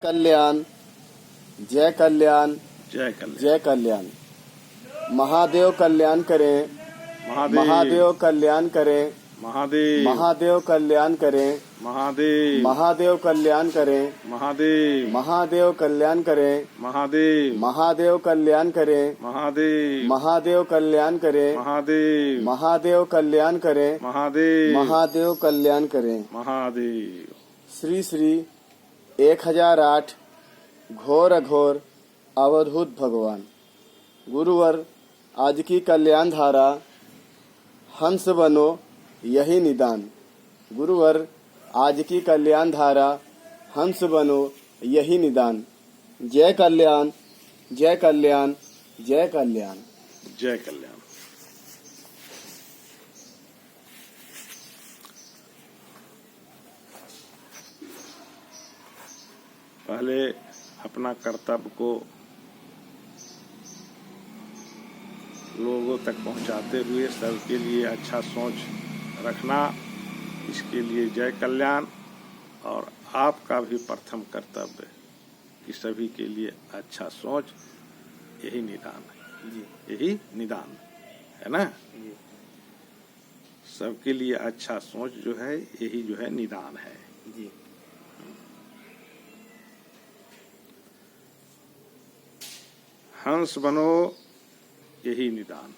कल्याण जय कल्याण जय कल्याण। जय कल्याण। महादेव कल्याण करें, महादेव कल्याण करें, महादेव महादेव कल्याण करें, महादेव महादेव कल्याण करें, महादेव महादेव कल्याण करें, महादेव महादेव कल्याण करें, महादेव महादेव कल्याण करें, महादेव महादेव कल्याण करें, महादेव महादेव कल्याण करें। महादेव। श्री श्री 1008 घोर अघोर अवधूत भगवान। गुरुवर आज की कल्याण धारा, हंस बनो यही निदान। गुरुवर आज की कल्याण धारा, हंस बनो यही निदान। जय कल्याण जय कल्याण जय कल्याण जय कल्याण। पहले अपना कर्तव्य को लोगों तक पहुंचाते हुए सबके लिए अच्छा सोच रखना, इसके लिए जय कल्याण। और आपका भी प्रथम कर्तव्य कि सभी के लिए अच्छा सोच, यही निदान है जी, यही निदान है ना जी। सबके लिए अच्छा सोच जो है, यही जो है निदान है जी। हंस बनो यही निदान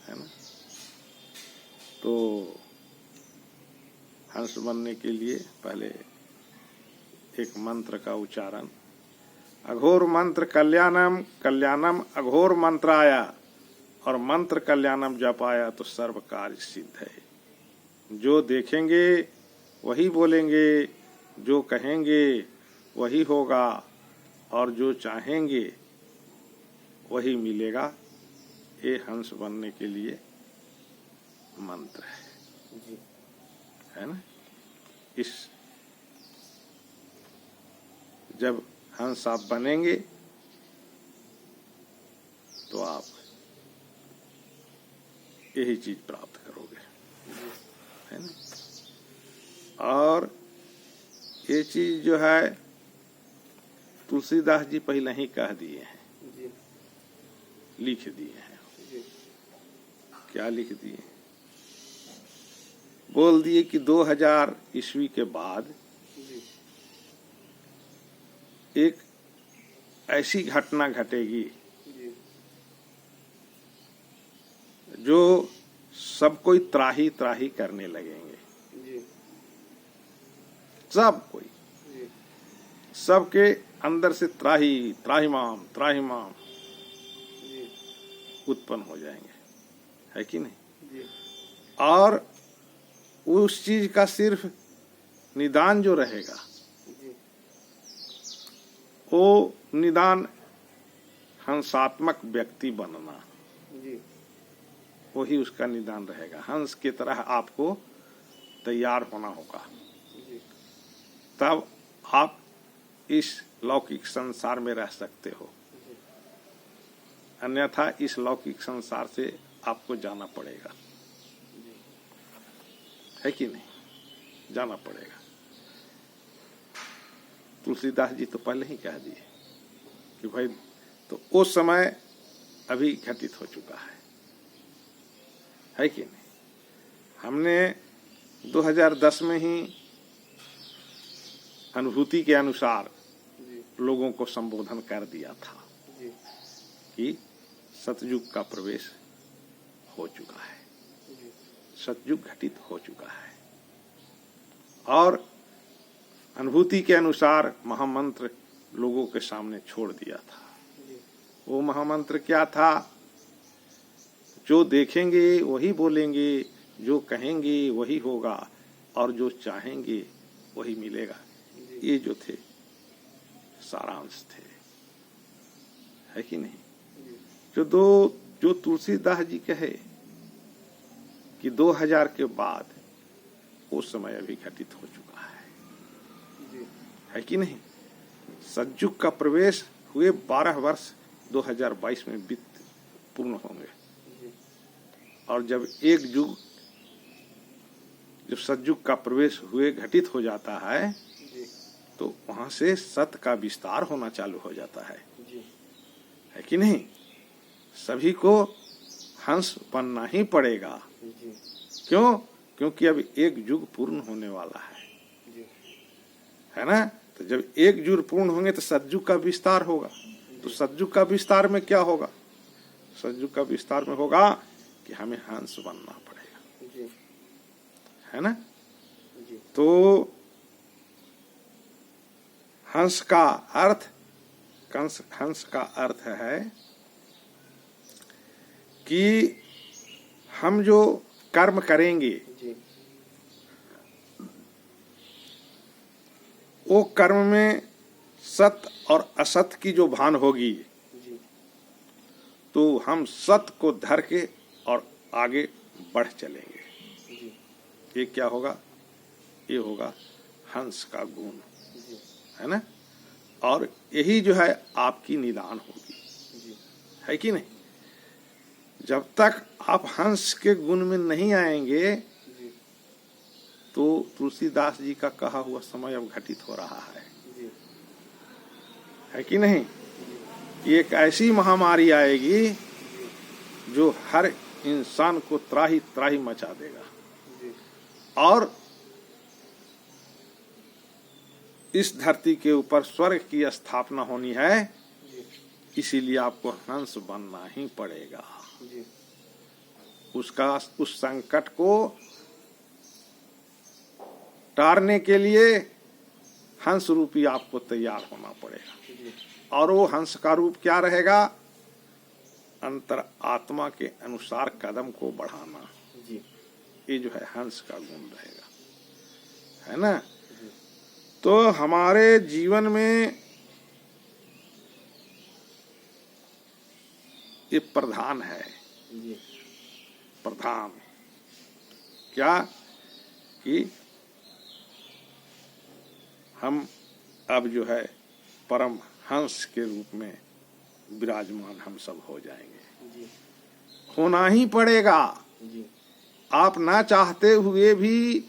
है ना। तो हंस बनने के लिए पहले एक मंत्र का उच्चारण, अघोर मंत्र कल्याणम कल्याणम अघोर मंत्राया, और मंत्र कल्याणम जपाया तो सर्व कार्य सिद्ध है। जो देखेंगे वही बोलेंगे, जो कहेंगे वही होगा, और जो चाहेंगे वही मिलेगा। ये हंस बनने के लिए मंत्र है जी, है ना। इस जब हंस आप बनेंगे तो आप यही चीज प्राप्त करोगे, है ना। और ये चीज जो है तुलसीदास जी पहले ही कह दिए हैं, लिख दिए हैं। क्या लिख दिए? बोल दिए कि 2000 ईस्वी के बाद एक ऐसी घटना घटेगी जो सब कोई त्राही त्राही करने लगेंगे। सब कोई, सबके अंदर से त्राही त्राहिमाम उत्पन्न हो जाएंगे, है कि नहीं जी। और उस चीज का सिर्फ निदान जो रहेगा जी, वो निदान हंसात्मक व्यक्ति बनना जी, वही उसका निदान रहेगा। हंस की तरह आपको तैयार होना होगा जी। तब आप इस लौकिक संसार में रह सकते हो, अन्यथा इस लौकिक संसार से आपको जाना पड़ेगा, है कि नहीं, जाना पड़ेगा। तुलसीदास जी तो पहले ही कह दिए कि भाई, तो वो समय अभी घटित हो चुका है कि नहीं। हमने 2010 में ही अनुभूति के अनुसार लोगों को संबोधन कर दिया था कि सतयुग का प्रवेश हो चुका है, सतयुग घटित हो चुका है। और अनुभूति के अनुसार महामंत्र लोगों के सामने छोड़ दिया था। वो महामंत्र क्या था? जो देखेंगे वही बोलेंगे, जो कहेंगे वही होगा, और जो चाहेंगे वही मिलेगा। ये जो थे सारांश थे, है कि नहीं। जो तुलसीदास जी कहे कि 2000 के बाद वो समय अभी घटित हो चुका है कि नहीं। सतयुग का प्रवेश हुए 12 वर्ष 2022 में बीत पूर्ण होंगे, और जब एक युग, जब सतयुग का प्रवेश हुए घटित हो जाता है तो वहां से सत का विस्तार होना चालू हो जाता है जी। है कि नहीं? सभी को हंस बनना ही पड़ेगा। जी। क्यों? क्योंकि अब एक युग पूर्ण होने वाला है जी। है ना? तो जब एक युग पूर्ण होंगे तो सतयुग का विस्तार होगा। तो सतयुग का विस्तार में क्या होगा? सतयुग का विस्तार में होगा कि हमें हंस बनना पड़ेगा जी। है ना? जी। तो हंस का अर्थ हंस का अर्थ है कि हम जो कर्म करेंगे जी। वो कर्म में सत और असत की जो भान होगी जी। तो हम सत को धर के और आगे बढ़ चलेंगे। जी। ये क्या होगा? ये होगा हंस का गुण जी। है ना? और यही जो है आपकी निदान होगी जी। है कि नहीं? जब तक आप हंस के गुण में नहीं आएंगे जी। तो तुलसीदास जी का कहा हुआ समय अब घटित हो रहा है जी। है कि नहीं? जी। एक ऐसी महामारी आएगी जो हर इंसान को त्राही त्राही मचा देगा जी। और इस धरती के ऊपर स्वर्ग की स्थापना होनी है। जी। इसीलिए आपको हंस बनना ही पड़ेगा। जी। उस संकट को टारने के लिए हंस रूपी आपको तैयार होना पड़ेगा। जी। और वो हंस का रूप क्या रहेगा? अंतर आत्मा के अनुसार कदम को बढ़ाना। जी। ये जो है हंस का गुण रहेगा है ना? जी। तो हमारे जीवन में ये प्रधान है। जी। प्रधान क्या कि हम अब जो है परम हंस के रूप में विराजमान हम सब हो जाएंगे। जी। होना ही पड़ेगा। जी। आप ना चाहते हुए भी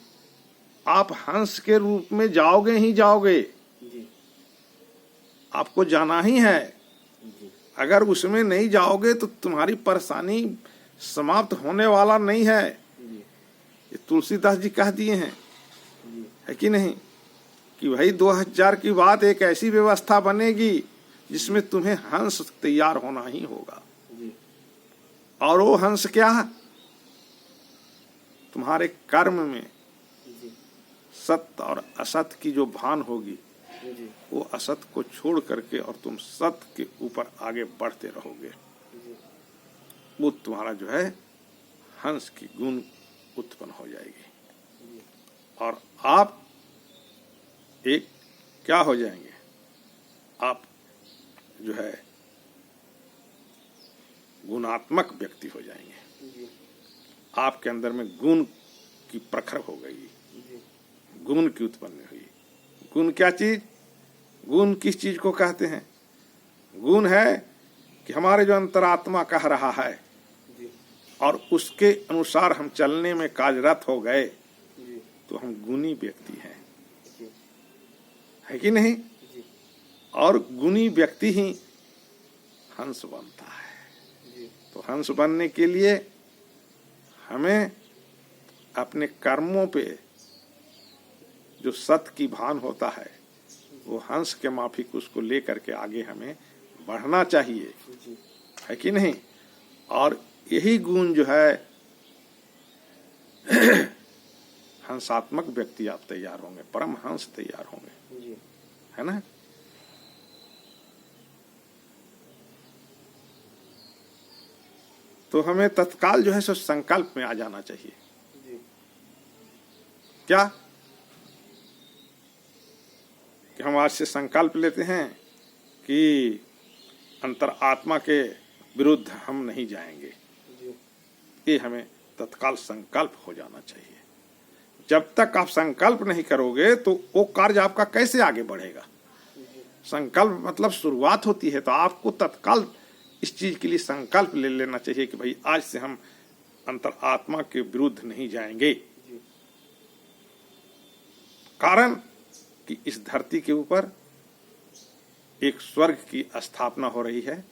आप हंस के रूप में जाओगे ही जाओगे। जी। आपको जाना ही है। जी। अगर उसमें नहीं जाओगे तो तुम्हारी परेशानी समाप्त होने वाला नहीं है। जी। ये तुलसीदास जी कह दिए हैं जी। है कि नहीं? कि भाई 2000 की बात एक ऐसी व्यवस्था बनेगी जिसमें तुम्हें हंस तैयार होना ही होगा। जी। और वो हंस क्या? तुम्हारे कर्म में जी। सत्य और असत की जो भान होगी जी। वो असत को छोड़ करके और तुम सत्य के ऊपर आगे बढ़ते रहोगे। जी। वो तुम्हारा जो है हंस की गुण उत्पन्न हो जाएगी जी। और आप एक क्या हो जाएंगे? आप जो है गुणात्मक व्यक्ति हो जाएंगे। जी। आपके अंदर में गुण की प्रखर हो गई। जी। गुण की उत्पन्न हुई। गुण क्या चीज? गुण किस चीज को कहते हैं? गुण है कि हमारे जो अंतरात्मा कह रहा है जी। और उसके अनुसार हम चलने में कार्यरत हो गए जी। तो हम गुणी व्यक्ति हैं जी। है कि नहीं? जी। और गुणी व्यक्ति ही हंस बनता है। जी। तो हंस बनने के लिए हमें अपने कर्मों पे जो सत्य की भान होता है वो हंस के माफिक उसको लेकर के आगे हमें बढ़ना चाहिए जी। है कि नहीं? और यही गुण जो है हंसात्मक व्यक्ति आप तैयार होंगे, परम हंस तैयार होंगे। जी। है ना? तो हमें तत्काल जो है सो संकल्प में आ जाना चाहिए। जी। क्या कि हम आज से संकल्प लेते हैं कि अंतर आत्मा के विरुद्ध हम नहीं जाएंगे। जी। ये हमें तत्काल संकल्प हो जाना चाहिए। जब तक आप संकल्प नहीं करोगे तो वो कार्य आपका कैसे आगे बढ़ेगा? संकल्प मतलब शुरुआत होती है। तो आपको तत्काल इस चीज के लिए संकल्प ले लेना चाहिए कि भाई आज से हम अंतर आत्मा के विरुद्ध नहीं जाएंगे। जी। कारण कि इस धरती के ऊपर एक स्वर्ग की स्थापना हो रही है।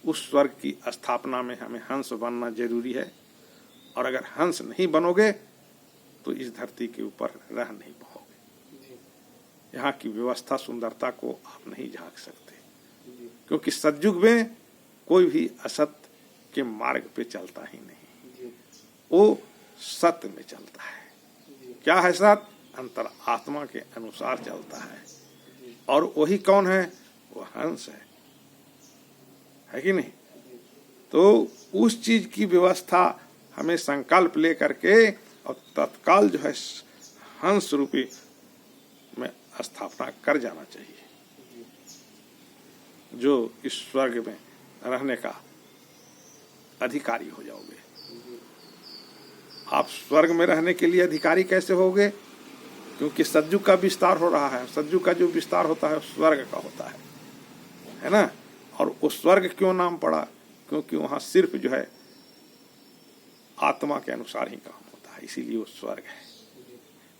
उस स्वर्ग की स्थापना में हमें हंस बनना जरूरी है, और अगर हंस नहीं बनोगे तो इस धरती के ऊपर रह नहीं पाओगे। यहाँ की व्यवस्था सुंदरता को आप नहीं झांक सकते, क्योंकि सतयुग में कोई भी असत्य के मार्ग पे चलता ही नहीं, वो सत्य में चलता है। क्या है सत्य? अंतर आत्मा के अनुसार चलता है, और वही कौन है? वो हंस है कि नहीं? तो उस चीज की व्यवस्था हमें संकल्प लेकर के और तत्काल जो है हंस रूपी में स्थापना कर जाना चाहिए, जो इस स्वर्ग में रहने का अधिकारी हो जाओगे। आप स्वर्ग में रहने के लिए अधिकारी कैसे होगे? क्योंकि सतयुग का विस्तार हो रहा है। सतयुग का जो विस्तार होता है स्वर्ग का होता है ना? और उस स्वर्ग क्यों नाम पड़ा? क्योंकि वहां सिर्फ जो है आत्मा के अनुसार ही काम होता है, इसीलिए वो स्वर्ग है।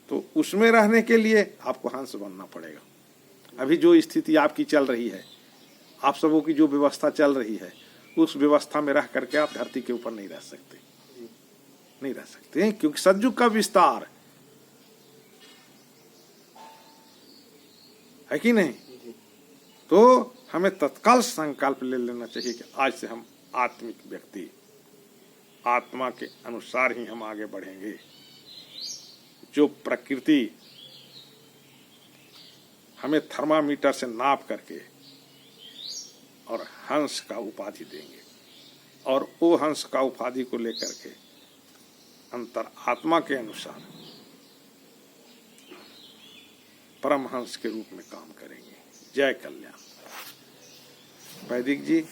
तो उसमें रहने के लिए आपको हंस बनना पड़ेगा। अभी जो स्थिति आपकी चल रही है, आप सबों की जो व्यवस्था चल रही है, उस व्यवस्था में रह करके आप धरती के ऊपर नहीं रह सकते, नहीं रह सकते, क्योंकि सतयुग का विस्तार है कि नहीं? तो हमें तत्काल संकल्प ले लेना चाहिए कि आज से हम आत्मिक व्यक्ति, आत्मा के अनुसार ही हम आगे बढ़ेंगे। जो प्रकृति हमें थर्मामीटर से नाप करके और हंस का उपाधि देंगे, और वो हंस का उपाधि को लेकर के अंतर आत्मा के अनुसार परमहंस के रूप में काम करेंगे। जय कल्याण। वैदिक जी,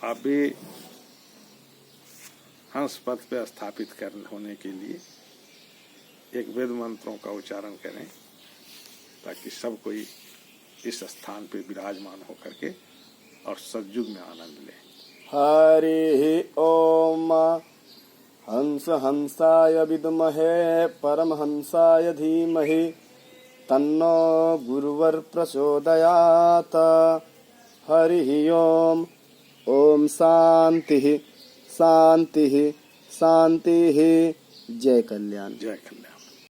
आप भी हंस पद पे स्थापित होने के लिए एक वेद मंत्रों का उच्चारण करें, ताकि सब कोई इस स्थान पे विराजमान होकर के और सतयुग में आनंद ले। हरि ओम। हंस हंसाय विद्महे परमहंसाय धीमहि तन्नो गुरुवर प्रचोदयात्। हरि ओम। ओम शांति शांति शांति। जय कल्याण। जय कल्याण।